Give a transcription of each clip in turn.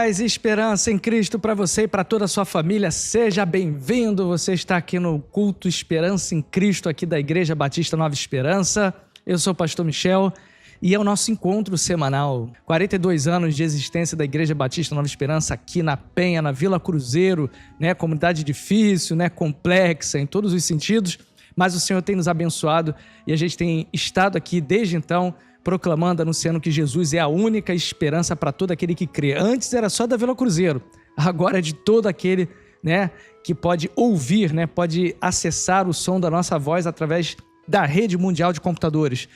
paz e esperança em Cristo para você e para toda a sua família. Seja bem-vindo. Você está aqui no culto Esperança em Cristo, aqui da Igreja Batista Nova Esperança. Eu sou o pastor Michel e é o nosso encontro semanal. 42 anos de existência da Igreja Batista Nova Esperança aqui na Penha, na Vila Cruzeiro, né? Comunidade difícil, né? Complexa em todos os sentidos, mas o Senhor tem nos abençoado e a gente tem estado aqui desde então proclamando, anunciando que Jesus é a única esperança para todo aquele que crê. Antes era só da Vila Cruzeiro, agora é de todo aquele, né, que pode ouvir, né, pode acessar o som da nossa voz através da rede mundial de computadores.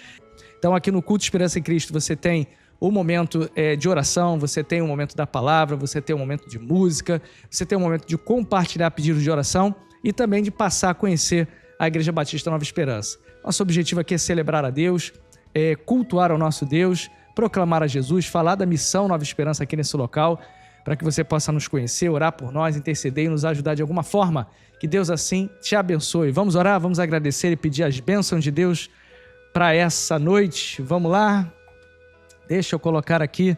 Então aqui no Culto Esperança em Cristo você tem o momento de oração, você tem o momento da palavra, você tem o momento de música, você tem o momento de compartilhar pedidos de oração e também de passar a conhecer a Igreja Batista Nova Esperança. Nosso objetivo aqui é celebrar a Deus, cultuar ao nosso Deus, proclamar a Jesus, falar da missão Nova Esperança aqui nesse local, para que você possa nos conhecer, orar por nós, interceder e nos ajudar de alguma forma. Que Deus assim te abençoe. Vamos orar, vamos agradecer e pedir as bênçãos de Deus para essa noite. Vamos lá? Deixa eu colocar aqui,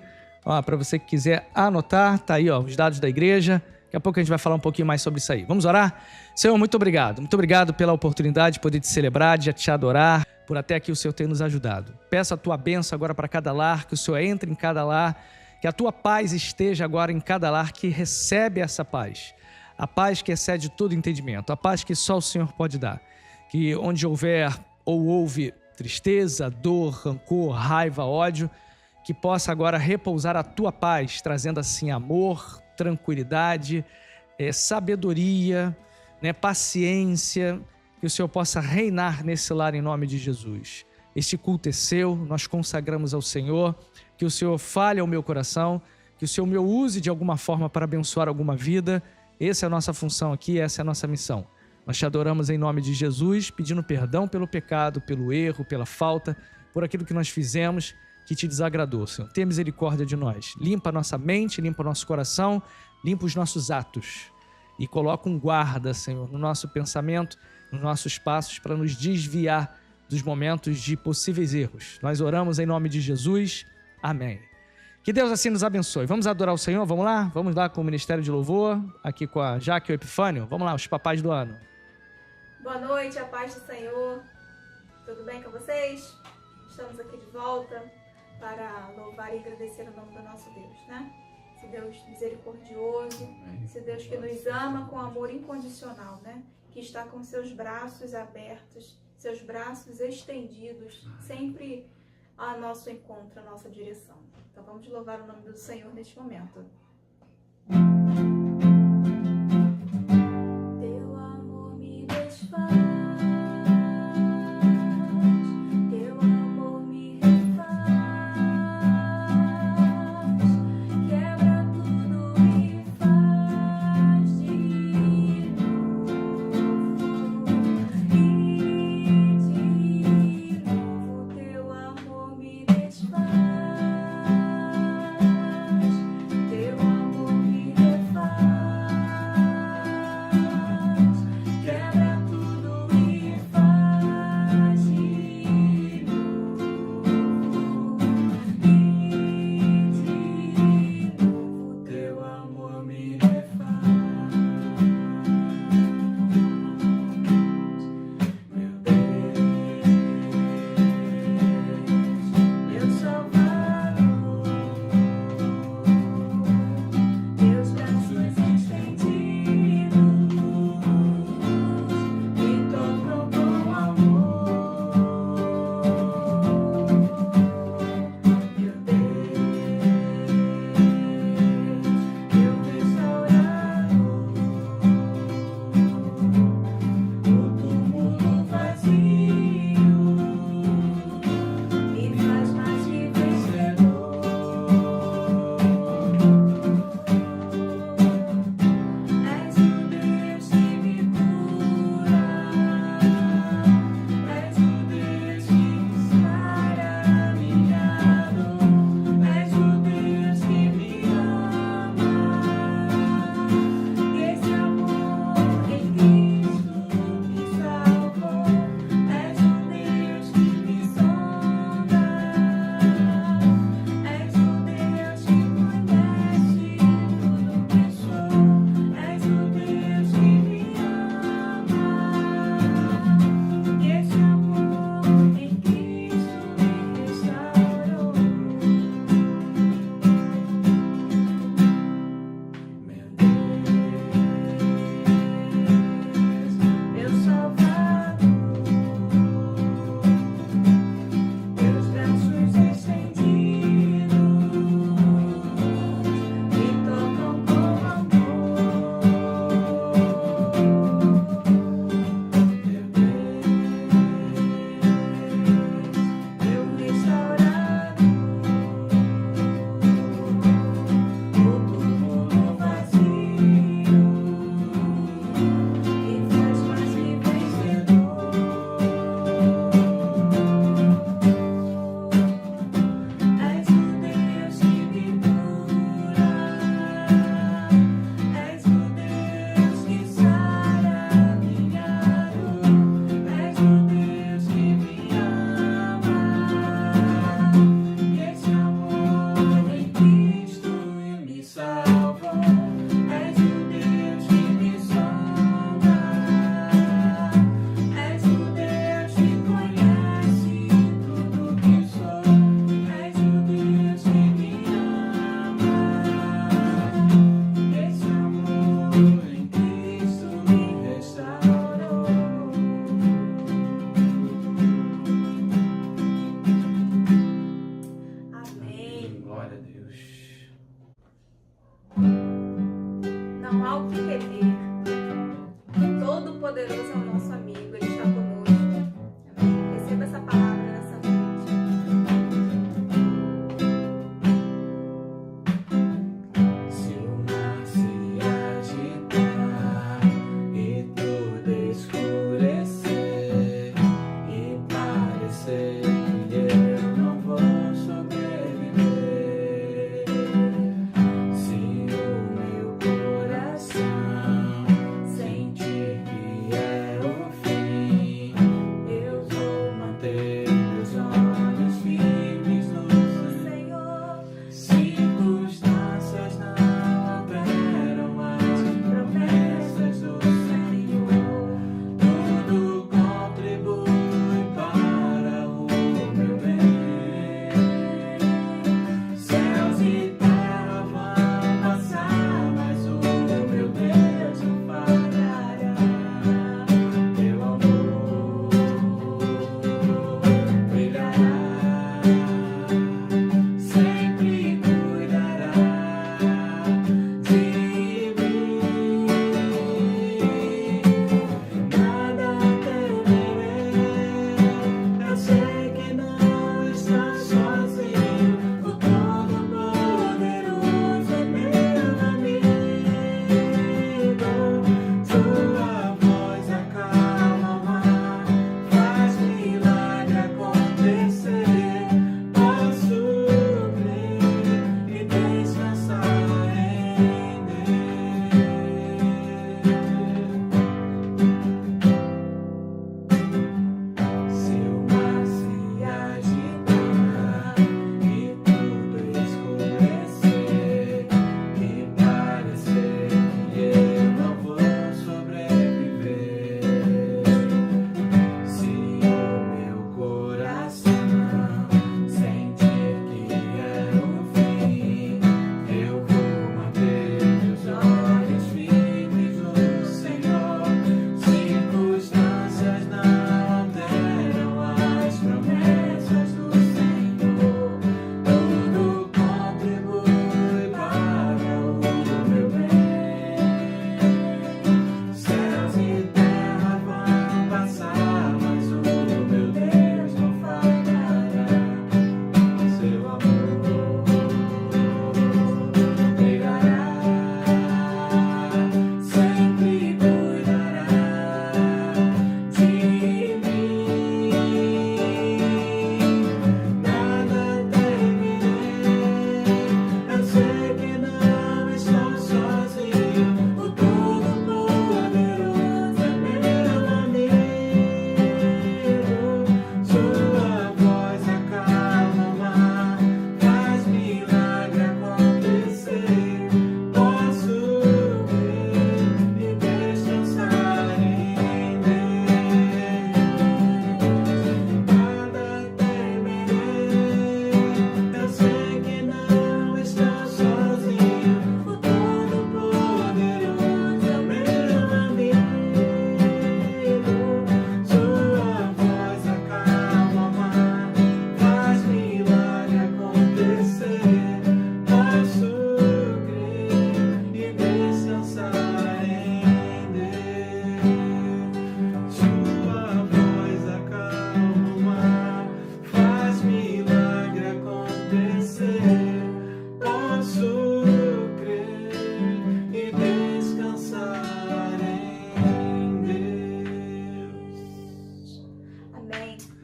para você que quiser anotar, tá aí os dados da igreja. Daqui a pouco a gente vai falar um pouquinho mais sobre isso aí. Vamos orar? Senhor, muito obrigado pela oportunidade de poder te celebrar, de te adorar, por até aqui o Senhor ter nos ajudado. Peço a tua bênção agora para cada lar, que o Senhor entre em cada lar, que a tua paz esteja agora em cada lar que recebe essa paz. A paz que excede todo entendimento, a paz que só o Senhor pode dar. Que onde houver ou houve tristeza, dor, rancor, raiva, ódio, que possa agora repousar a tua paz, trazendo assim amor, tranquilidade, sabedoria, né, paciência, que o Senhor possa reinar nesse lar em nome de Jesus. Este culto é seu, nós consagramos ao Senhor, que o Senhor fale ao meu coração, que o Senhor me use de alguma forma para abençoar alguma vida. Essa é a nossa função aqui, essa é a nossa missão. Nós te adoramos em nome de Jesus, pedindo perdão pelo pecado, pelo erro, pela falta, por aquilo que nós fizemos que te desagradou, Senhor. Tenha misericórdia de nós. Limpa a nossa mente, limpa o nosso coração, limpa os nossos atos e coloca um guarda, Senhor, no nosso pensamento, nos nossos passos, para nos desviar dos momentos de possíveis erros. Nós oramos em nome de Jesus. Amém. Que Deus assim nos abençoe. Vamos adorar o Senhor? Vamos lá? Vamos lá com o Ministério de Louvor, aqui com a Jaque e o Epifânio. Vamos lá, os papais do ano. Boa noite, a paz do Senhor. Tudo bem com vocês? Estamos aqui de volta para louvar e agradecer o nome do nosso Deus, né? Esse Deus misericordioso, esse Deus que nos ama com amor incondicional, né? Que está com seus braços abertos, seus braços estendidos, sempre a nosso encontro, a nossa direção. Então vamos louvar o nome do Senhor neste momento. Teu amor me desfaz, teu amor me refaz, quebra tudo e faz de novo, teu amor me desfaz, teu amor me refaz.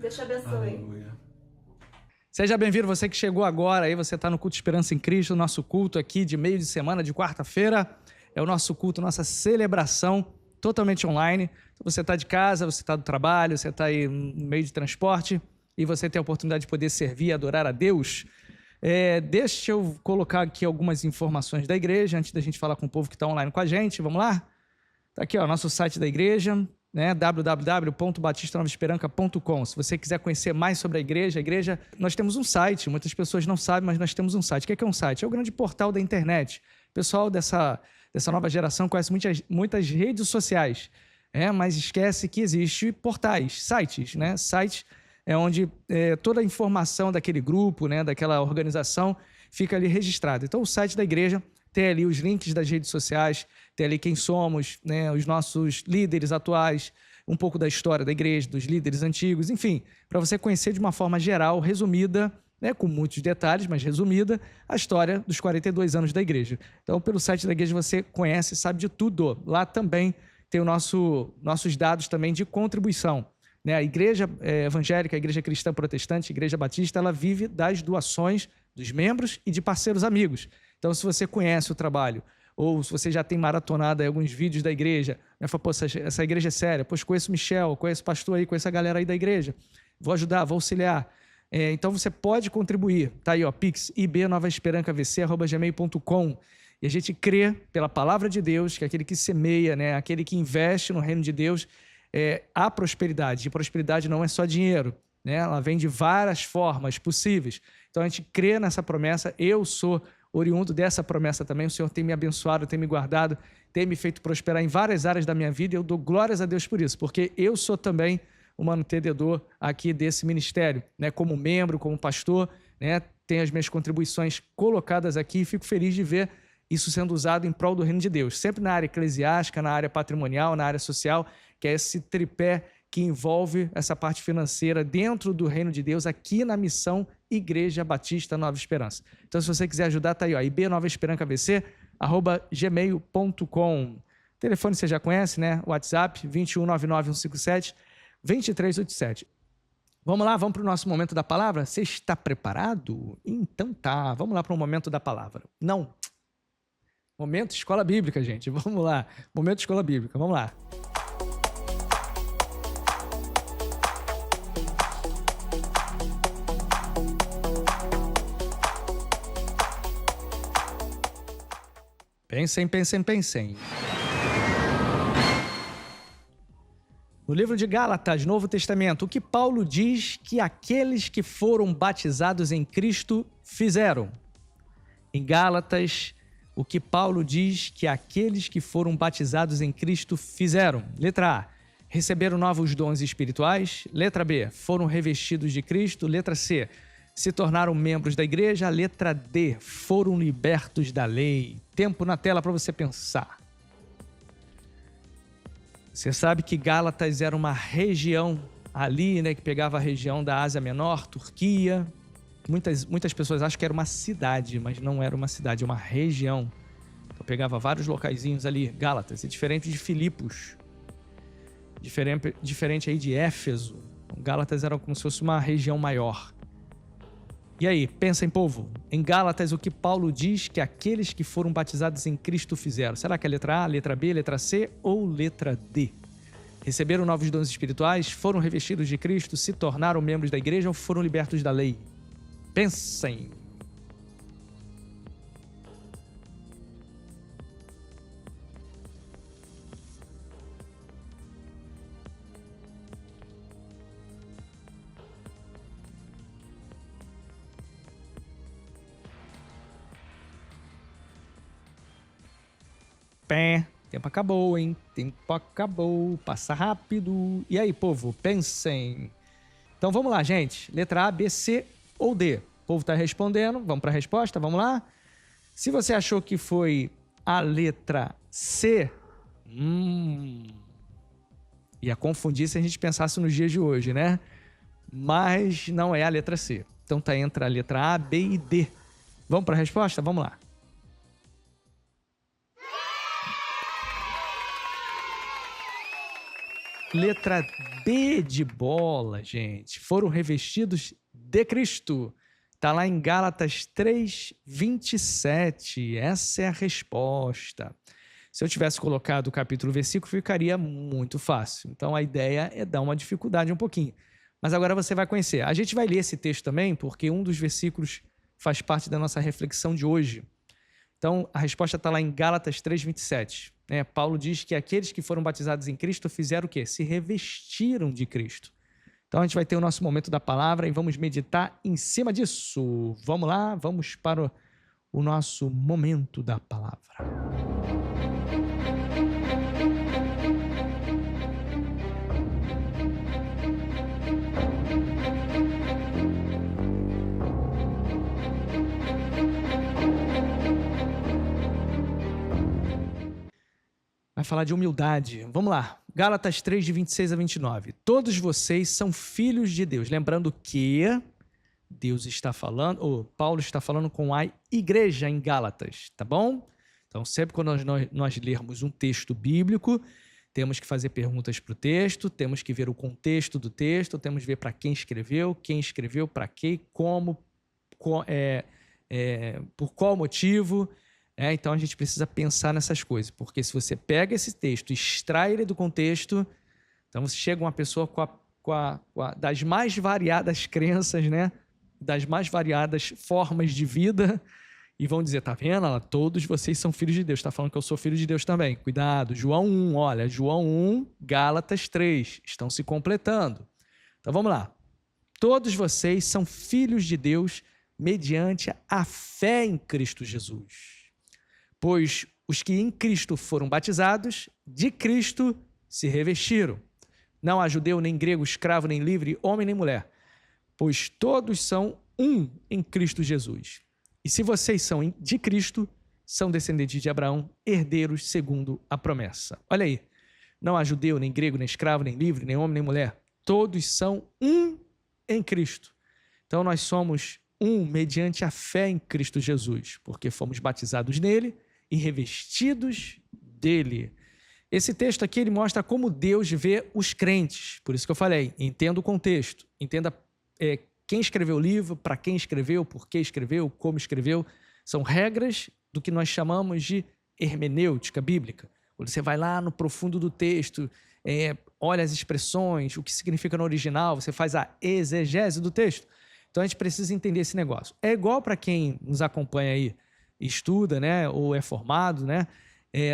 Deus te abençoe. Aleluia. Seja bem-vindo, você que chegou agora, aí você está no Culto Esperança em Cristo, nosso culto aqui de meio de semana, de quarta-feira, é o nosso culto, nossa celebração totalmente online. Então, você está de casa, você está do trabalho, você está aí no meio de transporte e você tem a oportunidade de poder servir e adorar a Deus. Deixa eu colocar aqui algumas informações da igreja, antes da gente falar com o povo que está online com a gente, vamos lá? Está aqui, ó, nosso site da igreja, né, www.batistanovesperanca.com. Se você quiser conhecer mais sobre a igreja, nós temos um site, muitas pessoas não sabem, mas nós temos um site. O que é um site? É o grande portal da internet. O pessoal dessa nova geração conhece muitas redes sociais, mas esquece que existe portais, sites, né? Sites é onde toda a informação daquele grupo, né, daquela organização, fica ali registrada. Então, o site da igreja tem ali os links das redes sociais, tem ali quem somos, né, os nossos líderes atuais, um pouco da história da igreja, dos líderes antigos, enfim, para você conhecer de uma forma geral, resumida, né, com muitos detalhes, mas resumida, a história dos 42 anos da igreja. Então, pelo site da igreja você conhece, sabe de tudo. Lá também tem nossos dados também de contribuição. Né? A igreja evangélica, a igreja cristã protestante, a igreja batista, ela vive das doações dos membros e de parceiros amigos. Então, se você conhece o trabalho, ou se você já tem maratonado aí alguns vídeos da igreja, né? Fala, pô, essa igreja é séria, poxa, conheço o Michel, conheço o pastor aí, conheço a galera aí da igreja, vou ajudar, vou auxiliar. Então, você pode contribuir. Tá aí, ó, pix, ibnovaesperanca.vc@gmail.com. E a gente crê, pela palavra de Deus, que aquele que semeia, né, aquele que investe no reino de Deus, há prosperidade. E prosperidade não é só dinheiro, né? Ela vem de várias formas possíveis. Então, a gente crê nessa promessa. Eu sou oriundo dessa promessa também. O Senhor tem me abençoado, tem me guardado, tem me feito prosperar em várias áreas da minha vida. E eu dou glórias a Deus por isso, porque eu sou também o mantenedor aqui desse ministério, né? Como membro, como pastor, né? Tenho as minhas contribuições colocadas aqui e fico feliz de ver isso sendo usado em prol do reino de Deus. Sempre na área eclesiástica, na área patrimonial, na área social, que é esse tripé que envolve essa parte financeira dentro do reino de Deus, aqui na missão Igreja Batista Nova Esperança. Então, se você quiser ajudar, tá aí, ó, ibnovaesperanca.vc@gmail.com. Telefone você já conhece, né? WhatsApp, 2199-157-2387. Vamos lá, vamos para o nosso momento da palavra? Você está preparado? Então tá, vamos lá para o momento da palavra. Não. Momento escola bíblica, gente. Vamos lá. Momento escola bíblica, vamos lá. Pensem. No livro de Gálatas, Novo Testamento, o que Paulo diz que aqueles que foram batizados em Cristo fizeram? Em Gálatas, o que Paulo diz que aqueles que foram batizados em Cristo fizeram? Letra A, receberam novos dons espirituais. Letra B, foram revestidos de Cristo. Letra C, se tornaram membros da igreja. Letra D, foram libertos da lei. Tempo na tela para você pensar. Você sabe que Gálatas era uma região ali, né, que pegava a região da Ásia Menor, Turquia. Muitas pessoas acham que era uma cidade, mas não era uma cidade, é uma região. Então pegava vários locaizinhos ali, Gálatas, é diferente de Filipos, diferente aí de Éfeso. Então, Gálatas era como se fosse uma região maior. E aí, pensem, povo, em Gálatas o que Paulo diz que aqueles que foram batizados em Cristo fizeram? Será que é letra A, letra B, letra C ou letra D? Receberam novos dons espirituais, foram revestidos de Cristo, se tornaram membros da igreja ou foram libertos da lei? Pensem. Tempo acabou, hein? Tempo acabou. Passa rápido. E aí, povo? Pensem. Então vamos lá, gente. Letra A, B, C ou D? O povo está respondendo. Vamos para a resposta? Vamos lá? Se você achou que foi a letra C, ia confundir se a gente pensasse nos dias de hoje, né? Mas não é a letra C. Então tá entre a letra A, B e D. Vamos para a resposta? Vamos lá. Letra B de bola, gente. Foram revestidos de Cristo. Está lá em Gálatas 3:27. Essa é a resposta. Se eu tivesse colocado o capítulo e versículo, ficaria muito fácil. Então, a ideia é dar uma dificuldade um pouquinho. Mas agora você vai conhecer. A gente vai ler esse texto também, porque um dos versículos faz parte da nossa reflexão de hoje. Então, a resposta está lá em Gálatas 3:27. Paulo diz que aqueles que foram batizados em Cristo fizeram o quê? Se revestiram de Cristo. Então, a gente vai ter o nosso momento da palavra e vamos meditar em cima disso. Vamos lá, vamos para o nosso momento da palavra. Vai falar de humildade. Vamos lá. Gálatas 3, de 26 a 29. Todos vocês são filhos de Deus. Lembrando que Deus está falando, ou Paulo está falando com a igreja em Gálatas, tá bom? Então, sempre quando nós lermos um texto bíblico, temos que fazer perguntas para o texto, temos que ver o contexto do texto, temos que ver para quem escreveu, para quê, como, por qual motivo. Então, a gente precisa pensar nessas coisas, porque se você pega esse texto e extrai ele do contexto, então você chega uma pessoa das mais variadas crenças, né? Das mais variadas formas de vida, e vão dizer, tá vendo? Todos vocês são filhos de Deus. Está falando que eu sou filho de Deus também. Cuidado, João 1, olha, João 1, Gálatas 3, estão se completando. Então, vamos lá. Todos vocês são filhos de Deus mediante a fé em Cristo Jesus. Pois os que em Cristo foram batizados, de Cristo se revestiram. Não há judeu, nem grego, escravo, nem livre, homem, nem mulher, pois todos são um em Cristo Jesus. E se vocês são de Cristo, são descendentes de Abraão, herdeiros segundo a promessa. Olha aí, não há judeu, nem grego, nem escravo, nem livre, nem homem, nem mulher, todos são um em Cristo. Então nós somos um mediante a fé em Cristo Jesus, porque fomos batizados nele e revestidos dele. Esse texto aqui ele mostra como Deus vê os crentes. Por isso que eu falei, entenda o contexto, entenda quem escreveu o livro, para quem escreveu, por que escreveu, como escreveu. São regras do que nós chamamos de hermenêutica bíblica. Quando você vai lá no profundo do texto, olha as expressões, o que significa no original, você faz a exegese do texto. Então a gente precisa entender esse negócio. É igual para quem nos acompanha aí, estuda, né, ou é formado, né,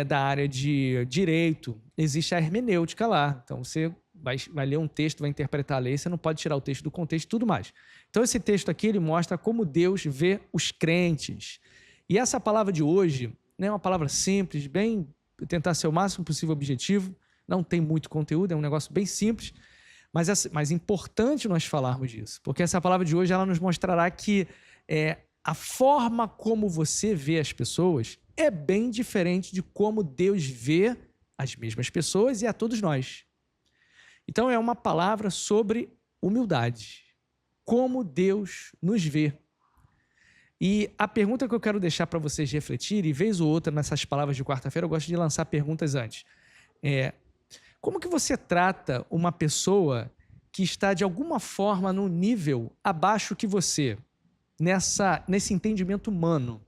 da área de direito, existe a hermenêutica lá. Então, você vai ler um texto, vai interpretar a lei, você não pode tirar o texto do contexto e tudo mais. Então, esse texto aqui, ele mostra como Deus vê os crentes. E essa palavra de hoje, né, é uma palavra simples, bem, tentar ser o máximo possível objetivo, não tem muito conteúdo, é um negócio bem simples, mas importante nós falarmos disso, porque essa palavra de hoje, ela nos mostrará que a forma como você vê as pessoas é bem diferente de como Deus vê as mesmas pessoas e a todos nós. Então, é uma palavra sobre humildade. Como Deus nos vê. E a pergunta que eu quero deixar para vocês refletirem, e vez ou outra nessas palavras de quarta-feira, eu gosto de lançar perguntas antes. Como que você trata uma pessoa que está, de alguma forma, no nível abaixo que você? Nesse entendimento humano.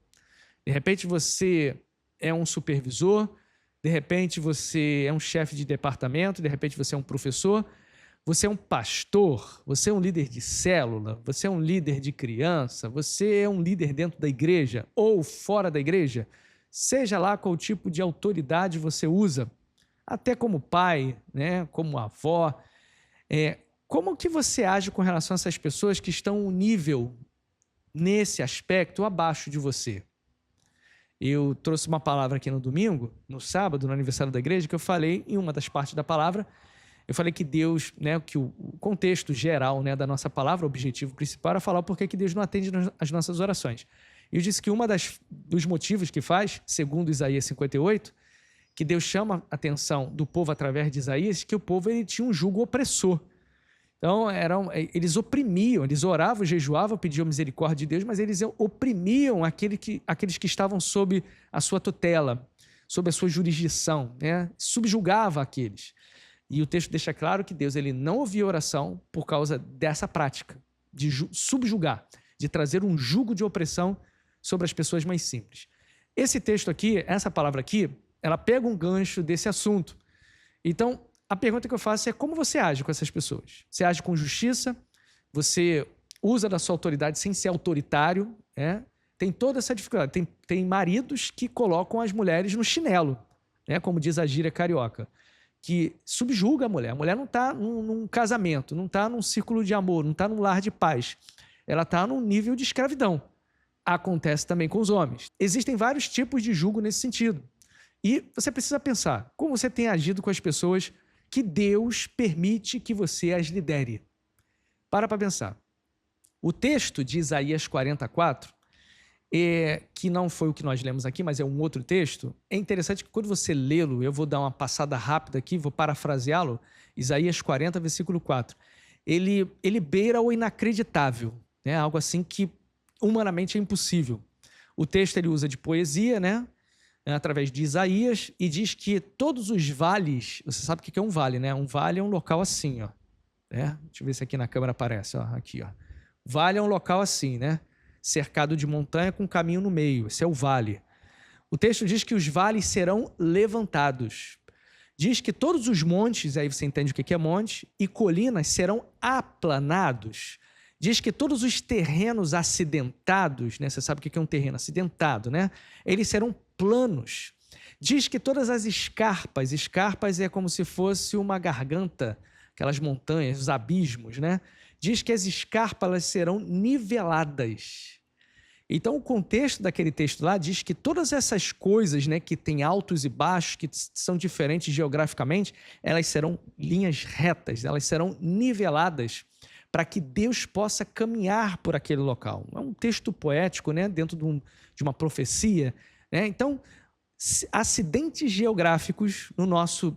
De repente você é um supervisor, de repente você é um chefe de departamento, de repente você é um professor, você é um pastor, você é um líder de célula, você é um líder de criança, você é um líder dentro da igreja ou fora da igreja, seja lá qual tipo de autoridade você usa, até como pai, né, como avó, como que você age com relação a essas pessoas que estão um nível nesse aspecto abaixo de você? Eu trouxe uma palavra aqui no domingo, no sábado, no aniversário da igreja, que eu falei em uma das partes da palavra, eu falei que Deus, né, que o contexto geral, né, da nossa palavra, o objetivo principal era falar o porquê que Deus não atende as nossas orações. E eu disse que dos motivos que faz, segundo Isaías 58, que Deus chama a atenção do povo através de Isaías, que o povo ele tinha um jugo opressor. Então, eles oprimiam, eles oravam, jejuavam, pediam misericórdia de Deus, mas eles oprimiam aqueles que estavam sob a sua tutela, sob a sua jurisdição, né? Subjugava aqueles. E o texto deixa claro que Deus ele não ouvia oração por causa dessa prática de subjugar, de trazer um jugo de opressão sobre as pessoas mais simples. Esse texto aqui, essa palavra aqui, ela pega um gancho desse assunto. Então, a pergunta que eu faço é como você age com essas pessoas? Você age com justiça? Você usa da sua autoridade sem ser autoritário? Tem toda essa dificuldade. Tem maridos que colocam as mulheres no chinelo, como diz a gíria carioca, que subjuga a mulher. A mulher não está num casamento, não está num círculo de amor, não está num lar de paz. Ela está num nível de escravidão. Acontece também com os homens. Existem vários tipos de jugo nesse sentido. E você precisa pensar como você tem agido com as pessoas que Deus permite que você as lidere. Para pensar. O texto de Isaías 44, que não foi o que nós lemos aqui, mas é um outro texto, é interessante que quando você lê-lo, eu vou dar uma passada rápida aqui, vou parafraseá-lo, Isaías 40, versículo 4. Ele beira o inacreditável, algo assim que humanamente é impossível. O texto ele usa de poesia, através de Isaías, e diz que todos os vales, você sabe o que é um vale, Um vale é um local assim, ó. Deixa eu ver se aqui na câmera aparece, ó, aqui, ó. Vale é um local assim, cercado de montanha com um caminho no meio, esse é o vale. O texto diz que os vales serão levantados. Diz que todos os montes, aí você entende o que é monte, e colinas serão aplanados. Diz que todos os terrenos acidentados, você sabe o que é um terreno acidentado, eles serão planos. Diz que todas as escarpas é como se fosse uma garganta, aquelas montanhas, os abismos, Diz que as escarpas elas serão niveladas. Então, o contexto daquele texto lá diz que todas essas coisas, que têm altos e baixos, que são diferentes geograficamente, elas serão linhas retas, elas serão niveladas para que Deus possa caminhar por aquele local. É um texto poético, dentro de uma profecia. Então, acidentes geográficos no nosso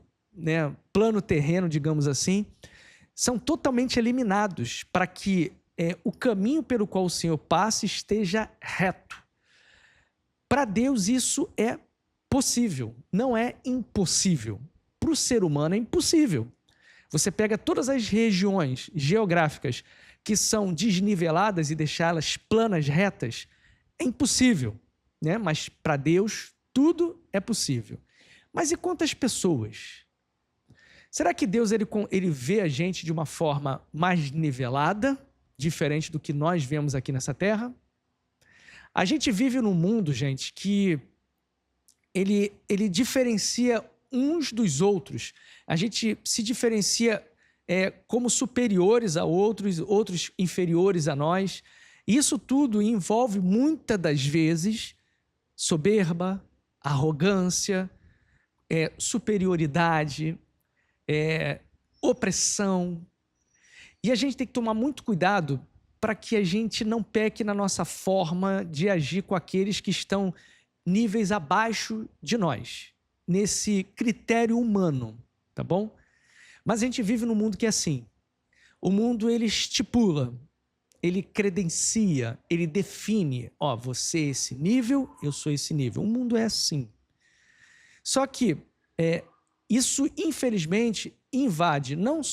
plano terreno, digamos assim, são totalmente eliminados para que o caminho pelo qual o Senhor passa esteja reto. Para Deus isso é possível, não é impossível. Para o ser humano é impossível. Você pega todas as regiões geográficas que são desniveladas e deixá-las planas, retas, é impossível, Mas para Deus tudo é possível. Mas e quantas pessoas? Será que Deus ele vê a gente de uma forma mais nivelada, diferente do que nós vemos aqui nessa terra? A gente vive num mundo, gente, que ele diferencia uns dos outros. A gente se diferencia como superiores a outros, outros inferiores a nós. Isso tudo envolve, muitas das vezes, soberba, arrogância, superioridade, opressão. E a gente tem que tomar muito cuidado para que a gente não peque na nossa forma de agir com aqueles que estão níveis abaixo de nós, nesse critério humano, tá bom? Mas a gente vive num mundo que é assim. O mundo, ele estipula, ele credencia, ele define, você é esse nível, eu sou esse nível. O mundo é assim. Só que isso, infelizmente, invade, não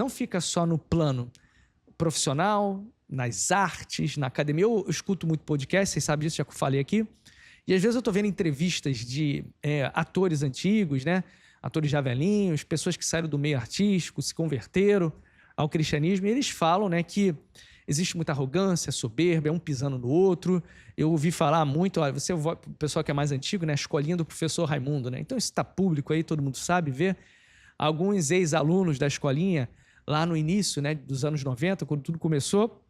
fica só no plano profissional, nas artes, na academia. Eu escuto muito podcast, vocês sabem disso, já que eu falei aqui. E às vezes eu estou vendo entrevistas de atores antigos, atores já velhinhos, pessoas que saíram do meio artístico, se converteram ao cristianismo, e eles falam que existe muita arrogância, soberba, um pisando no outro. Eu ouvi falar muito, o pessoal que é mais antigo, a escolinha do professor Raimundo, Então isso está público aí, todo mundo sabe, vê. Alguns ex-alunos da escolinha, lá no início dos anos 90, quando tudo começou,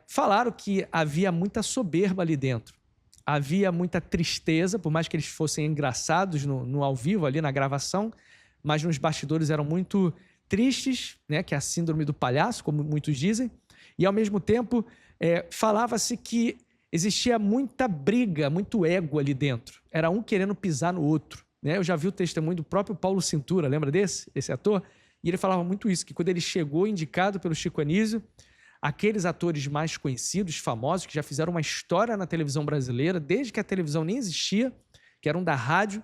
falaram que havia muita soberba ali dentro. Havia muita tristeza, por mais que eles fossem engraçados no ao vivo, ali na gravação, mas nos bastidores eram muito tristes, que é a síndrome do palhaço, como muitos dizem, e ao mesmo tempo falava-se que existia muita briga, muito ego ali dentro. Era um querendo pisar no outro. Eu já vi o testemunho do próprio Paulo Cintura, lembra esse ator? E ele falava muito isso, que quando ele chegou indicado pelo Chico Anísio, aqueles atores mais conhecidos, famosos, que já fizeram uma história na televisão brasileira, desde que a televisão nem existia, que eram da rádio,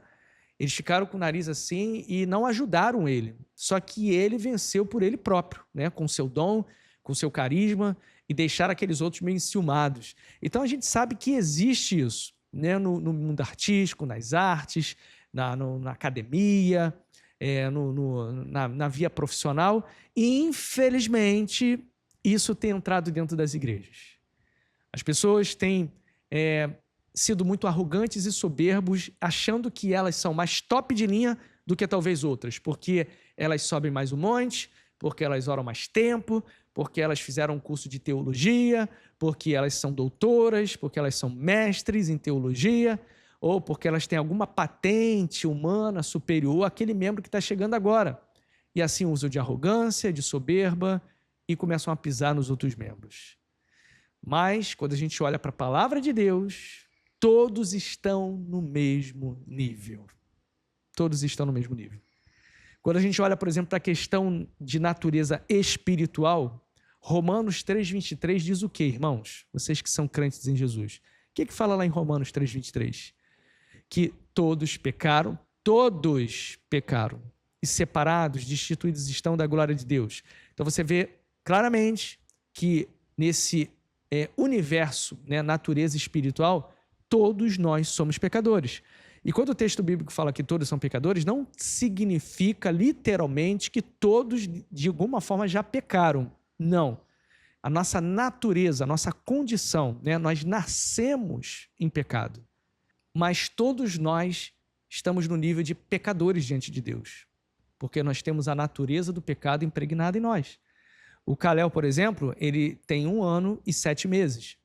Eles ficaram com o nariz assim e não ajudaram ele. Só que ele venceu por ele próprio, né? Com seu dom, com seu carisma, e deixaram aqueles outros meio enciumados. Então a gente sabe que existe isso, né? No mundo artístico, nas artes, na academia, na via profissional. E, infelizmente, isso tem entrado dentro das igrejas. As pessoas têm sido muito arrogantes e soberbos, achando que elas são mais top de linha do que talvez outras, porque elas sobem mais um monte, porque elas oram mais tempo, porque elas fizeram um curso de teologia, porque elas são doutoras, porque elas são mestres em teologia, ou porque elas têm alguma patente humana superior àquele membro que está chegando agora. E assim usam de arrogância, de soberba e começam a pisar nos outros membros. Mas, quando a gente olha para a palavra de Deus, todos estão no mesmo nível. Todos estão no mesmo nível. Quando a gente olha, por exemplo, para a questão de natureza espiritual, Romanos 3,23 diz o quê, irmãos? Vocês que são crentes em Jesus. O que fala lá em Romanos 3,23? Que todos pecaram e separados, destituídos estão da glória de Deus. Então você vê claramente que nesse universo, né, natureza espiritual, todos nós somos pecadores. E quando o texto bíblico fala que todos são pecadores, não significa literalmente que todos, de alguma forma, já pecaram. Não. A nossa natureza, a nossa condição, né, nós nascemos em pecado. Mas todos nós estamos no nível de pecadores diante de Deus, porque nós temos a natureza do pecado impregnada em nós. O Kalel, por exemplo, ele tem 1 ano e 7 meses.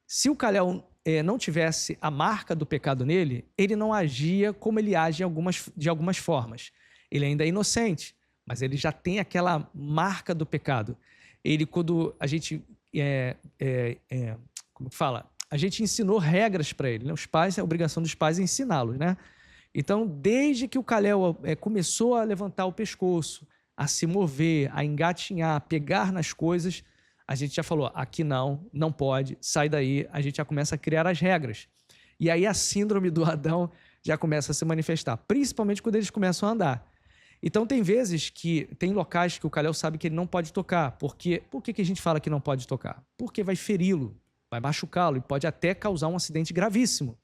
Se o Kalel não tivesse a marca do pecado nele, ele não agia como ele age de algumas formas. Ele ainda é inocente, mas ele já tem aquela marca do pecado. Ele, quando a gente como fala? A gente ensinou regras para ele, né? Os pais, a obrigação dos pais é ensiná-los, né? Então, desde que o Kalel começou a levantar o pescoço, a se mover, a engatinhar, a pegar nas coisas, a gente já falou, aqui não pode, sai daí, a gente já começa a criar as regras. E aí a síndrome do Adão já começa a se manifestar, principalmente quando eles começam a andar. Então tem vezes que, tem locais que o Kalel sabe que ele não pode tocar. Por que a gente fala que não pode tocar? Porque vai feri-lo, vai machucá-lo e pode até causar um acidente gravíssimo.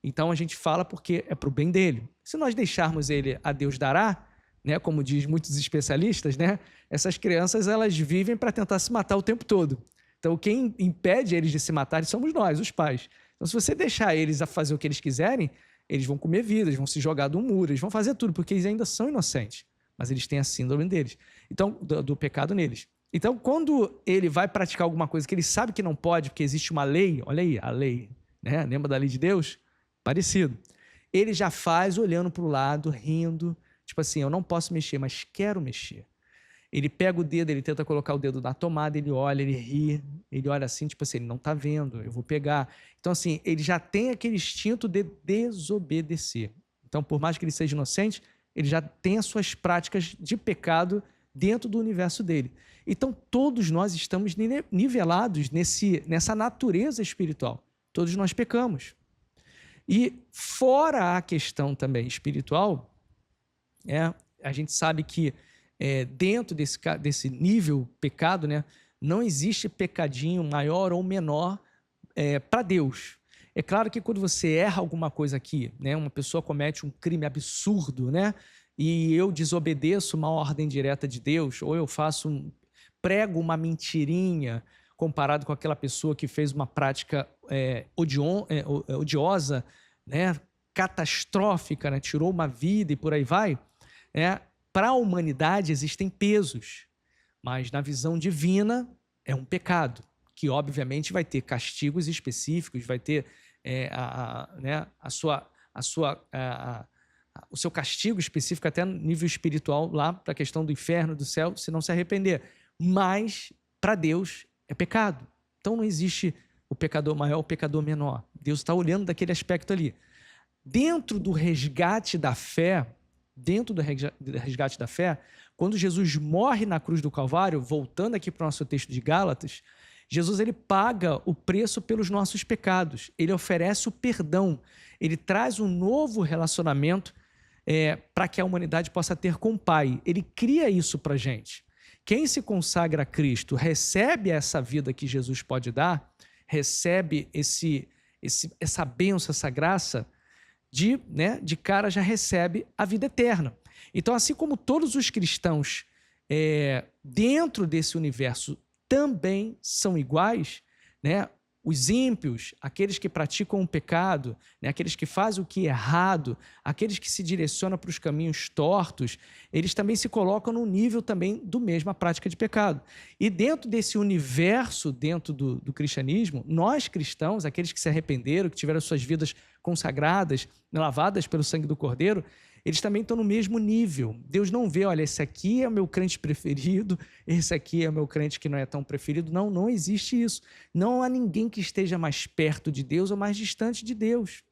Então a gente fala porque é para o bem dele. Se nós deixarmos ele a Deus dará, né, como diz muitos especialistas, né, essas crianças elas vivem para tentar se matar o tempo todo. Então quem impede eles de se matarem somos nós, os pais. Então se você deixar eles a fazer o que eles quiserem, eles vão comer vida, eles vão se jogar do muro, eles vão fazer tudo, porque eles ainda são inocentes, mas eles têm a síndrome deles, então, do pecado neles. Então quando ele vai praticar alguma coisa que ele sabe que não pode, porque existe uma lei, olha aí, a lei, né? Lembra da lei de Deus? Parecido. Ele já faz olhando para o lado, rindo, tipo assim, eu não posso mexer, mas quero mexer. Ele pega o dedo, ele tenta colocar o dedo na tomada, ele olha, ele ri, ele olha assim, tipo assim, ele não está vendo, eu vou pegar. Então, assim, ele já tem aquele instinto de desobedecer. Então, por mais que ele seja inocente, ele já tem as suas práticas de pecado dentro do universo dele. Então, todos nós estamos nivelados nessa natureza espiritual. Todos nós pecamos. E fora a questão também espiritual, a gente sabe que dentro desse nível pecado, né, não existe pecadinho maior ou menor para Deus. É claro que quando você erra alguma coisa aqui, né, uma pessoa comete um crime absurdo, né, e eu desobedeço uma ordem direta de Deus, ou eu prego uma mentirinha comparado com aquela pessoa que fez uma prática odiosa, né, catastrófica, né, tirou uma vida e por aí vai, para a humanidade existem pesos, mas na visão divina é um pecado, que obviamente vai ter castigos específicos, vai ter o seu castigo específico até no nível espiritual, lá para a questão do inferno, do céu, se não se arrepender. Mas para Deus é pecado. Então não existe o pecador maior ou o pecador menor. Deus está olhando daquele aspecto ali. Dentro do resgate da fé, quando Jesus morre na cruz do Calvário, voltando aqui para o nosso texto de Gálatas, Jesus ele paga o preço pelos nossos pecados, ele oferece o perdão, ele traz um novo relacionamento para que a humanidade possa ter com o Pai. Ele cria isso para a gente. Quem se consagra a Cristo recebe essa vida que Jesus pode dar, recebe essa bênção, essa graça, de cara já recebe a vida eterna. Então, assim como todos os cristãos dentro desse universo também são iguais, né? Os ímpios, aqueles que praticam o pecado, né? Aqueles que fazem o que é errado, aqueles que se direcionam para os caminhos tortos, eles também se colocam no nível também do mesma prática de pecado. E dentro desse universo, dentro do cristianismo, nós cristãos, aqueles que se arrependeram, que tiveram suas vidas consagradas, lavadas pelo sangue do Cordeiro, eles também estão no mesmo nível. Deus não vê, olha, esse aqui é o meu crente preferido, esse aqui é o meu crente que não é tão preferido. Não, não existe isso. Não há ninguém que esteja mais perto de Deus ou mais distante de Deus.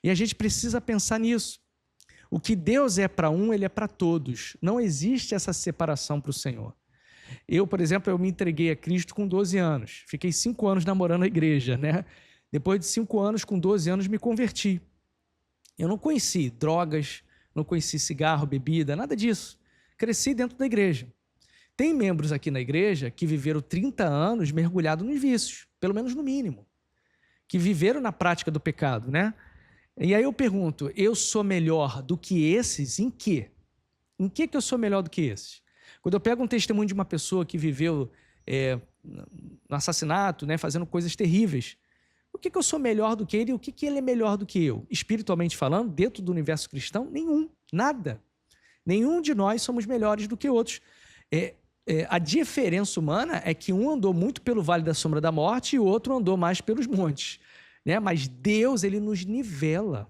E a gente precisa pensar nisso. O que Deus é para um, Ele é para todos. Não existe essa separação para o Senhor. Eu, por exemplo, eu me entreguei a Cristo com 12 anos. Fiquei 5 anos namorando a igreja, né? Depois de 5 anos, com 12 anos, me converti. Eu não conheci drogas, não conheci cigarro, bebida, nada disso. Cresci dentro da igreja. Tem membros aqui na igreja que viveram 30 anos mergulhados nos vícios, pelo menos no mínimo, que viveram na prática do pecado, né? E aí eu pergunto, eu sou melhor do que esses em quê? Em que eu sou melhor do que esses? Quando eu pego um testemunho de uma pessoa que viveu no assassinato, né, fazendo coisas terríveis, o que eu sou melhor do que ele e o que ele é melhor do que eu? Espiritualmente falando, dentro do universo cristão, nenhum, nada. Nenhum de nós somos melhores do que outros. A diferença humana é que um andou muito pelo vale da sombra da morte e o outro andou mais pelos montes, né? Mas Deus, Ele nos nivela.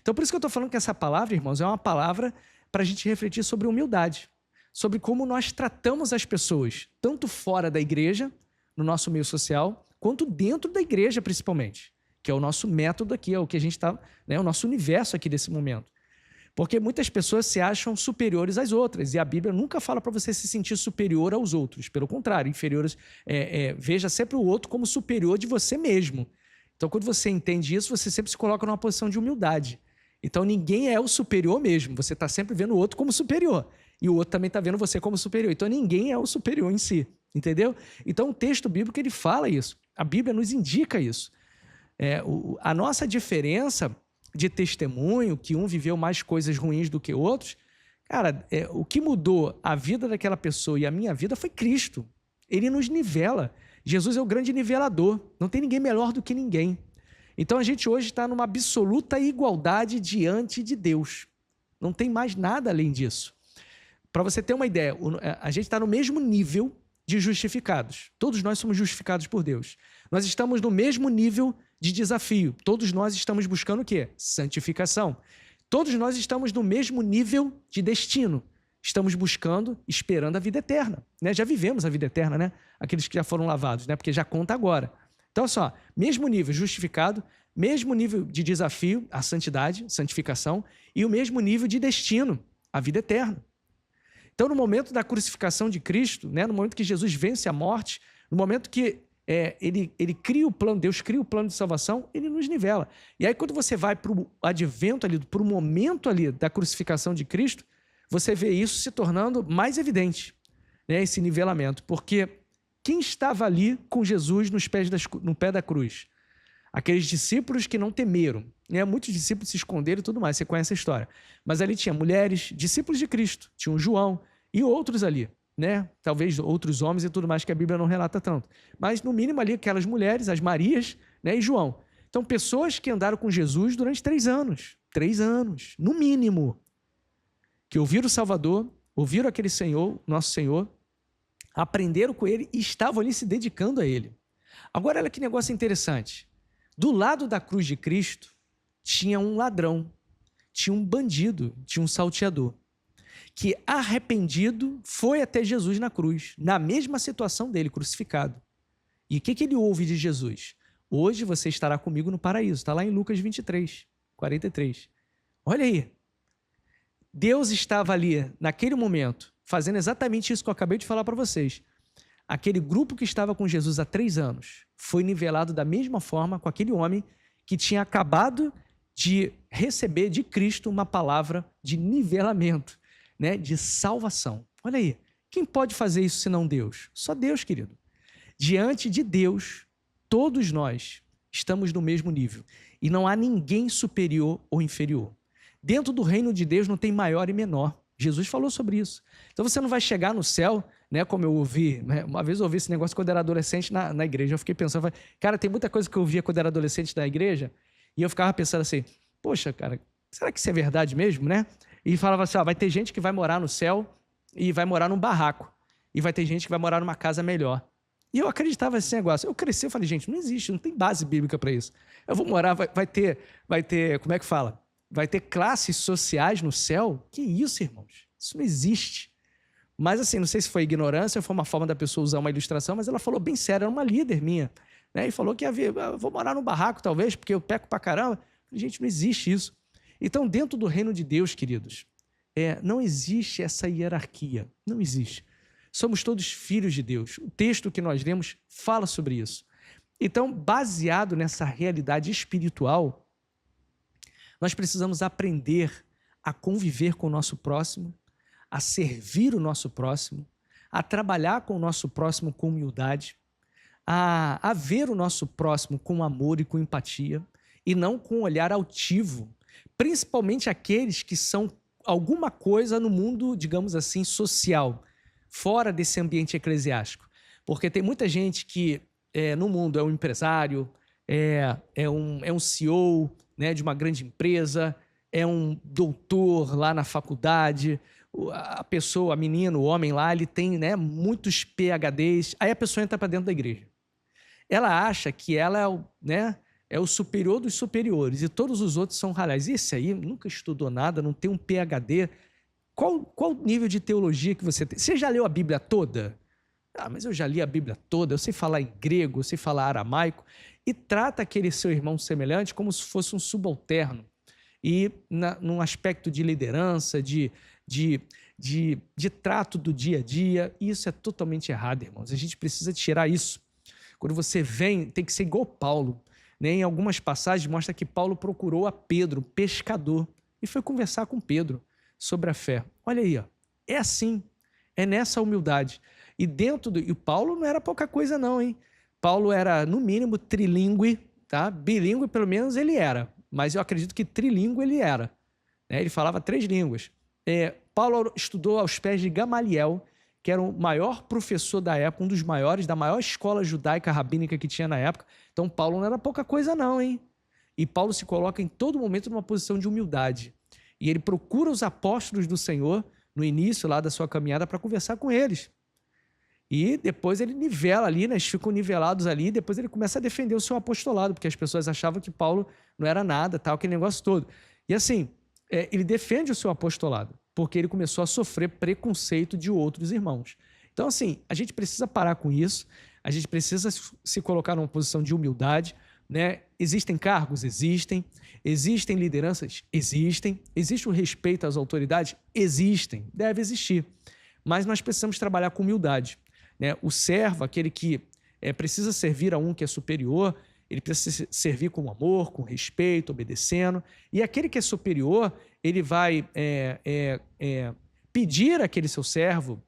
Então, por isso que eu estou falando que essa palavra, irmãos, é uma palavra para a gente refletir sobre humildade, sobre como nós tratamos as pessoas, tanto fora da igreja, no nosso meio social, quanto dentro da igreja, principalmente, que é o nosso método aqui, é o que a gente está, né, o nosso universo aqui desse momento. Porque muitas pessoas se acham superiores às outras, e a Bíblia nunca fala para você se sentir superior aos outros, pelo contrário, inferiores, veja sempre o outro como superior de você mesmo. Então, quando você entende isso, você sempre se coloca numa posição de humildade. Então, ninguém é o superior mesmo, você está sempre vendo o outro como superior, e o outro também está vendo você como superior. Então, ninguém é o superior em si, entendeu? Então, o texto bíblico, ele fala isso. A Bíblia nos indica isso. A nossa diferença de testemunho, que um viveu mais coisas ruins do que outros, cara, o que mudou a vida daquela pessoa e a minha vida foi Cristo. Ele nos nivela. Jesus é o grande nivelador. Não tem ninguém melhor do que ninguém. Então a gente hoje está numa absoluta igualdade diante de Deus. Não tem mais nada além disso. Para você ter uma ideia, a gente está no mesmo nível de justificados. Todos nós somos justificados por Deus. Nós estamos no mesmo nível de desafio. Todos nós estamos buscando o quê? Santificação. Todos nós estamos no mesmo nível de destino. Estamos buscando, esperando a vida eterna, né? Já vivemos a vida eterna, né? Aqueles que já foram lavados, né? Porque já conta agora. Então, olha só, mesmo nível justificado, mesmo nível de desafio, a santidade, santificação, e o mesmo nível de destino, a vida eterna. Então, no momento da crucificação de Cristo, né, no momento que Jesus vence a morte, no momento que ele cria o plano, Deus cria o plano de salvação, ele nos nivela. E aí, quando você vai para o advento ali, para o momento ali da crucificação de Cristo, você vê isso se tornando mais evidente, né, esse nivelamento. Porque quem estava ali com Jesus no pé da cruz? Aqueles discípulos que não temeram, né? Muitos discípulos se esconderam e tudo mais, você conhece a história. Mas ali tinha mulheres, discípulos de Cristo, tinha um João e outros ali, né? Talvez outros homens e tudo mais que a Bíblia não relata tanto. Mas no mínimo ali aquelas mulheres, as Marias, né? E João. Então pessoas que andaram com Jesus durante 3 anos. 3 anos, no mínimo. Que ouviram o Salvador, ouviram aquele Senhor, nosso Senhor, aprenderam com Ele e estavam ali se dedicando a Ele. Agora olha que negócio interessante. Do lado da cruz de Cristo, tinha um ladrão, tinha um bandido, tinha um salteador, que arrependido foi até Jesus na cruz, na mesma situação dele, crucificado. E o que ele ouve de Jesus? Hoje você estará comigo no paraíso. Está lá em Lucas 23, 43. Olha aí. Deus estava ali, naquele momento, fazendo exatamente isso que eu acabei de falar para vocês. Aquele grupo que estava com Jesus há 3 anos foi nivelado da mesma forma com aquele homem que tinha acabado de receber de Cristo uma palavra de nivelamento, né, de salvação. Olha aí, quem pode fazer isso senão Deus? Só Deus, querido. Diante de Deus, todos nós estamos no mesmo nível e não há ninguém superior ou inferior. Dentro do reino de Deus não tem maior e menor. Jesus falou sobre isso. Então você não vai chegar no céu, né, como eu ouvi, né, uma vez eu ouvi esse negócio quando era adolescente na igreja, eu fiquei pensando, falei, cara, tem muita coisa que eu ouvia quando era adolescente na igreja, e eu ficava pensando assim, poxa, cara, será que isso é verdade mesmo, né? E falava assim, ó, vai ter gente que vai morar no céu e vai morar num barraco, e vai ter gente que vai morar numa casa melhor. E eu acreditava nesse negócio. Eu cresci, eu falei, gente, não existe, não tem base bíblica para isso. Eu vou morar, vai ter, como é que fala? Vai ter classes sociais no céu? Que isso, irmãos? Isso não existe. Mas assim, não sei se foi ignorância ou foi uma forma da pessoa usar uma ilustração, mas ela falou bem sério, era uma líder minha, né? E falou que eu vou morar num barraco talvez, porque eu peco pra caramba. Gente, não existe isso. Então, dentro do reino de Deus, queridos, não existe essa hierarquia. Não existe. Somos todos filhos de Deus. O texto que nós lemos fala sobre isso. Então, baseado nessa realidade espiritual, nós precisamos aprender a conviver com o nosso próximo, a servir o nosso próximo, a trabalhar com o nosso próximo com humildade, a ver o nosso próximo com amor e com empatia, e não com um olhar altivo, principalmente aqueles que são alguma coisa no mundo, digamos assim, social, fora desse ambiente eclesiástico. Porque tem muita gente que no mundo é um empresário, é um CEO, né, de uma grande empresa, é um doutor lá na faculdade, a pessoa, a menina, o homem lá, ele tem, né, muitos PhDs, aí a pessoa entra para dentro da igreja. Ela acha que ela é o superior dos superiores e todos os outros são ralhais. Esse aí nunca estudou nada, não tem um PhD. Qual nível de teologia que você tem? Você já leu a Bíblia toda? Ah, mas eu já li a Bíblia toda, eu sei falar em grego, eu sei falar aramaico. E trata aquele seu irmão semelhante como se fosse um subalterno. E num aspecto de liderança, de trato do dia a dia, isso é totalmente errado, irmãos. A gente precisa tirar isso. Quando você vem, tem que ser igual Paulo. Né? Em algumas passagens mostra que Paulo procurou a Pedro, pescador, e foi conversar com Pedro sobre a fé. Olha aí, ó. É assim, é nessa humildade. E Paulo não era pouca coisa não, hein? Paulo era, no mínimo, trilíngue, tá? Bilíngue, pelo menos, ele era. Mas eu acredito que trilíngue ele era. Né? Ele falava 3 línguas. Paulo estudou aos pés de Gamaliel, que era o maior professor da época, um dos maiores, da maior escola judaica rabínica que tinha na época. Então, Paulo não era pouca coisa não, hein? E Paulo se coloca em todo momento numa posição de humildade. E ele procura os apóstolos do Senhor, no início lá da sua caminhada, para conversar com eles. E depois ele nivela ali, né? Eles ficam nivelados ali, e depois ele começa a defender o seu apostolado, porque as pessoas achavam que Paulo não era nada, tal, aquele negócio todo. E assim, ele defende o seu apostolado, porque ele começou a sofrer preconceito de outros irmãos. Então, assim, a gente precisa parar com isso, a gente precisa se colocar numa posição de humildade, né? Existem cargos? Existem. Existem lideranças? Existem. Existe o respeito às autoridades? Existem. Deve existir. Mas nós precisamos trabalhar com humildade. Né? O servo, aquele que precisa servir a um que é superior, ele precisa servir com amor, com respeito, obedecendo. E aquele que é superior, ele vai pedir àquele seu servo,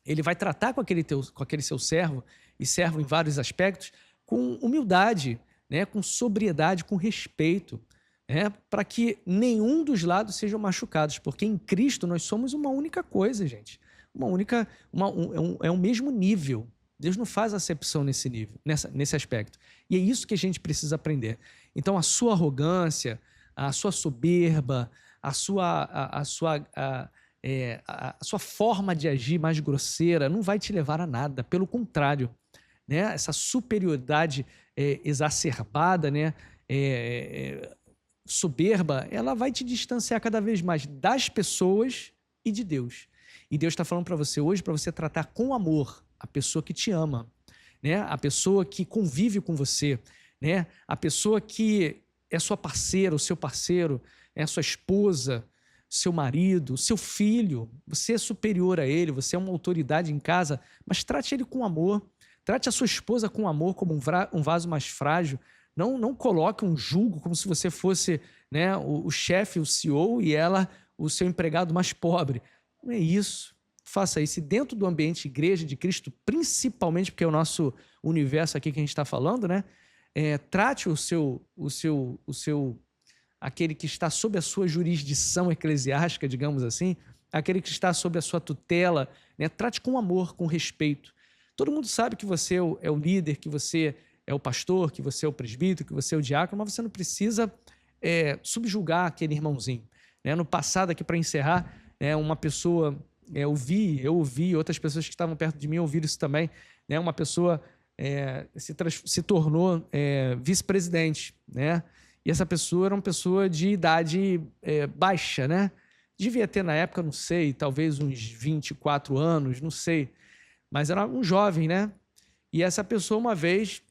ele vai tratar com aquele seu servo, e servo em vários aspectos, com humildade, né? Com sobriedade, com respeito, né? Para que nenhum dos lados sejam machucados, porque em Cristo nós somos uma única coisa, gente. É um mesmo nível. Deus não faz acepção nesse nível, nesse aspecto. E é isso que a gente precisa aprender. Então, a sua arrogância, a sua soberba, a sua forma de agir mais grosseira não vai te levar a nada. Pelo contrário, né? Essa superioridade exacerbada, né? Soberba, ela vai te distanciar cada vez mais das pessoas e de Deus. E Deus está falando para você hoje, para você tratar com amor a pessoa que te ama, né? A pessoa que convive com você, né? A pessoa que é sua parceira, o seu parceiro, é a sua esposa, seu marido, seu filho. Você é superior a ele, você é uma autoridade em casa, mas trate ele com amor. Trate a sua esposa com amor, como um vaso mais frágil. Não coloque um jugo como se você fosse, né, o chefe, o CEO, e ela, o seu empregado mais pobre. Não é isso. Faça isso. E dentro do ambiente igreja de Cristo, principalmente porque é o nosso universo aqui que a gente está falando, né? Trate aquele que está sob a sua jurisdição eclesiástica, digamos assim, aquele que está sob a sua tutela, né? Trate com amor, com respeito. Todo mundo sabe que você é o líder, que você é o pastor, que você é o presbítero, que você é o diácono, mas você não precisa subjugar aquele irmãozinho, né? No passado, aqui para encerrar, uma pessoa, eu ouvi, outras pessoas que estavam perto de mim ouviram isso também, né? Uma pessoa se tornou vice-presidente, né? E essa pessoa era uma pessoa de idade baixa, né? Devia ter na época, não sei, talvez uns 24 anos, não sei, mas era um jovem, né? E essa pessoa, uma vez,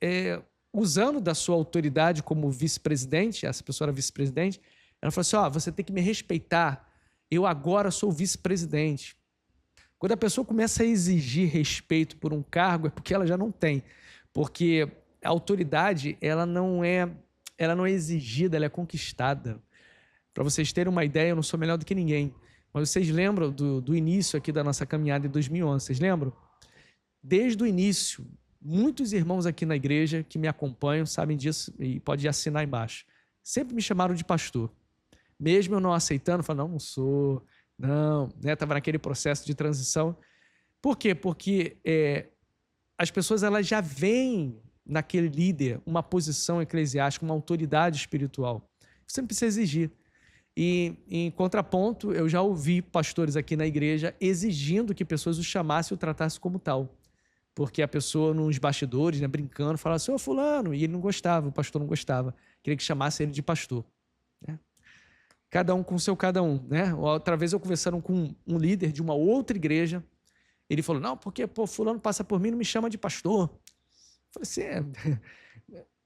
usando da sua autoridade como vice-presidente, essa pessoa era vice-presidente, ela falou assim, você tem que me respeitar, eu agora sou vice-presidente. Quando a pessoa começa a exigir respeito por um cargo, é porque ela já não tem. Porque a autoridade, ela não é exigida, ela é conquistada. Para vocês terem uma ideia, eu não sou melhor do que ninguém. Mas vocês lembram do início aqui da nossa caminhada em 2011? Vocês lembram? Desde o início, muitos irmãos aqui na igreja que me acompanham sabem disso e pode assinar embaixo. Sempre me chamaram de pastor. Mesmo eu não aceitando, falando, não sou, não, né? Estava naquele processo de transição. Por quê? Porque as pessoas elas já veem naquele líder uma posição eclesiástica, uma autoridade espiritual. Você não precisa exigir. E, em contraponto, eu já ouvi pastores aqui na igreja exigindo que pessoas o chamassem e o tratassem como tal. Porque a pessoa, nos bastidores, né, brincando, falava assim, fulano, e ele não gostava, o pastor não gostava. Queria que chamasse ele de pastor. Né? Cada um com o seu cada um. Né? Outra vez eu conversando com um líder de uma outra igreja, ele falou, não, porque fulano passa por mim e não me chama de pastor. Eu falei assim,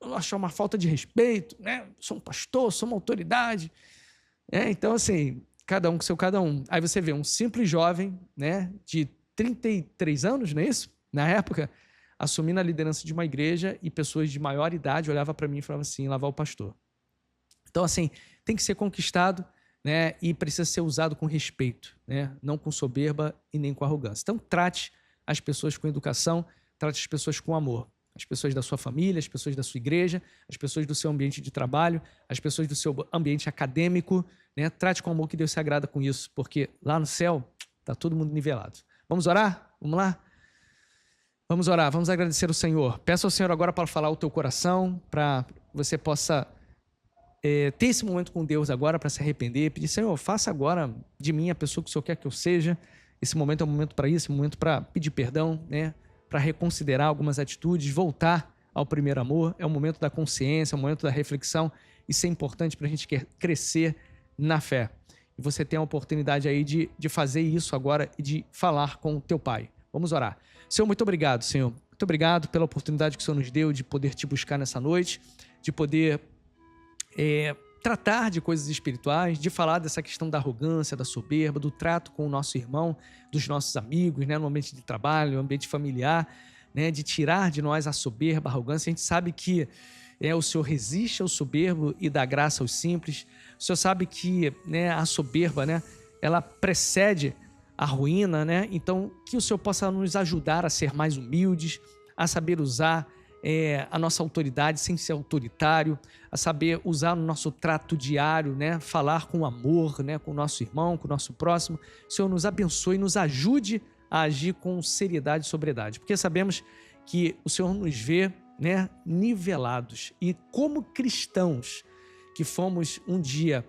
eu acho uma falta de respeito, né? Sou um pastor, sou uma autoridade. Então, assim, cada um com seu cada um. Aí você vê um simples jovem, né, de 33 anos, não é isso? Na época, assumindo a liderança de uma igreja e pessoas de maior idade olhavam para mim e falavam assim, lá vai o pastor. Então, assim, tem que ser conquistado, né, e precisa ser usado com respeito, né, não com soberba e nem com arrogância. Então, trate as pessoas com educação, trate as pessoas com amor. As pessoas da sua família, as pessoas da sua igreja, as pessoas do seu ambiente de trabalho, as pessoas do seu ambiente acadêmico, né? Trate com amor que Deus se agrada com isso, porque lá no céu está todo mundo nivelado. Vamos orar? Vamos lá? Vamos orar, vamos agradecer ao Senhor. Peço ao Senhor agora para falar o teu coração, para você possa ter esse momento com Deus agora, para se arrepender, pedir, Senhor, faça agora de mim a pessoa que o Senhor quer que eu seja. Esse momento é um momento para isso, um momento para pedir perdão, né? Para reconsiderar algumas atitudes, voltar ao primeiro amor. É o momento da consciência, é o momento da reflexão. Isso é importante para a gente crescer na fé. E você tem a oportunidade aí de fazer isso agora e de falar com o teu Pai. Vamos orar. Senhor, muito obrigado, Senhor. Muito obrigado pela oportunidade que o Senhor nos deu de poder te buscar nessa noite, de poder tratar de coisas espirituais, de falar dessa questão da arrogância, da soberba, do trato com o nosso irmão, dos nossos amigos, né, no ambiente de trabalho, no ambiente familiar, né, de tirar de nós a soberba, a arrogância. A gente sabe que o Senhor resiste ao soberbo e dá graça aos simples. O Senhor sabe que, né, a soberba, né, ela precede a ruína, né? Então, que o Senhor possa nos ajudar a ser mais humildes, a saber usar a nossa autoridade sem ser autoritário, a saber usar no nosso trato diário, né? Falar com amor, né? Com o nosso irmão, com o nosso próximo. O Senhor nos abençoe e nos ajude a agir com seriedade e sobriedade, porque sabemos que o Senhor nos vê, né, nivelados, e como cristãos que fomos um dia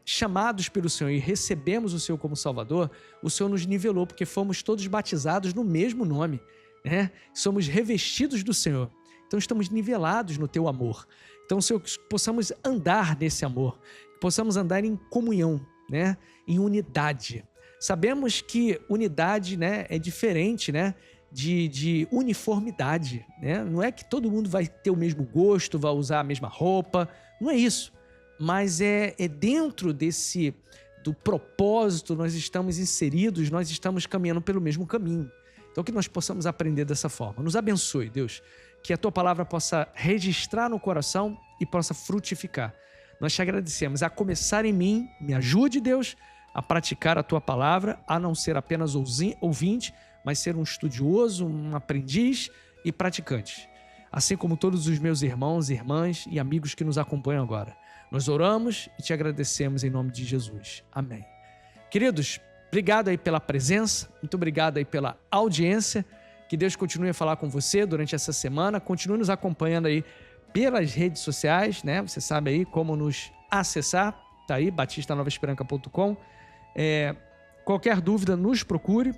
chamados pelo Senhor e recebemos o Senhor como Salvador, o Senhor nos nivelou, porque fomos todos batizados no mesmo nome, né? Somos revestidos do Senhor, então estamos nivelados no teu amor. Então, Senhor, que possamos andar nesse amor, que possamos andar em comunhão, né? Em unidade. Sabemos que unidade, né, é diferente, né, de uniformidade, né? Não é que todo mundo vai ter o mesmo gosto, vai usar a mesma roupa, não é isso. Mas é dentro do propósito, nós estamos inseridos, nós estamos caminhando pelo mesmo caminho. Então, que nós possamos aprender dessa forma. Nos abençoe, Deus, que a Tua palavra possa registrar no coração e possa frutificar. Nós te agradecemos. A começar em mim, me ajude, Deus, a praticar a tua palavra, a não ser apenas ouvinte, mas ser um estudioso, um aprendiz e praticante. Assim como todos os meus irmãos, irmãs e amigos que nos acompanham agora. Nós oramos e te agradecemos em nome de Jesus. Amém. Queridos, obrigado aí pela presença, muito obrigado aí pela audiência. Que Deus continue a falar com você durante essa semana. Continue nos acompanhando aí pelas redes sociais, né? Você sabe aí como nos acessar. Tá aí, batistanovasperanca.com. Qualquer dúvida, nos procure.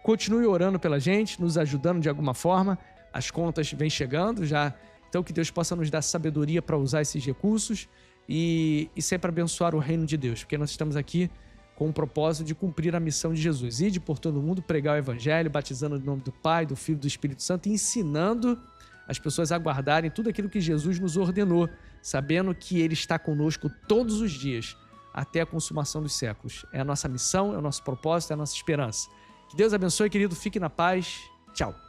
Continue orando pela gente, nos ajudando de alguma forma. As contas vêm chegando já. Então que Deus possa nos dar sabedoria para usar esses recursos e sempre abençoar o reino de Deus. Porque nós estamos aqui com o propósito de cumprir a missão de Jesus. Ide por todo mundo, pregar o evangelho, batizando no nome do Pai, do Filho e do Espírito Santo e ensinando as pessoas a guardarem tudo aquilo que Jesus nos ordenou, sabendo que Ele está conosco todos os dias, até a consumação dos séculos. É a nossa missão, é o nosso propósito, é a nossa esperança. Que Deus abençoe, querido. Fique na paz. Tchau.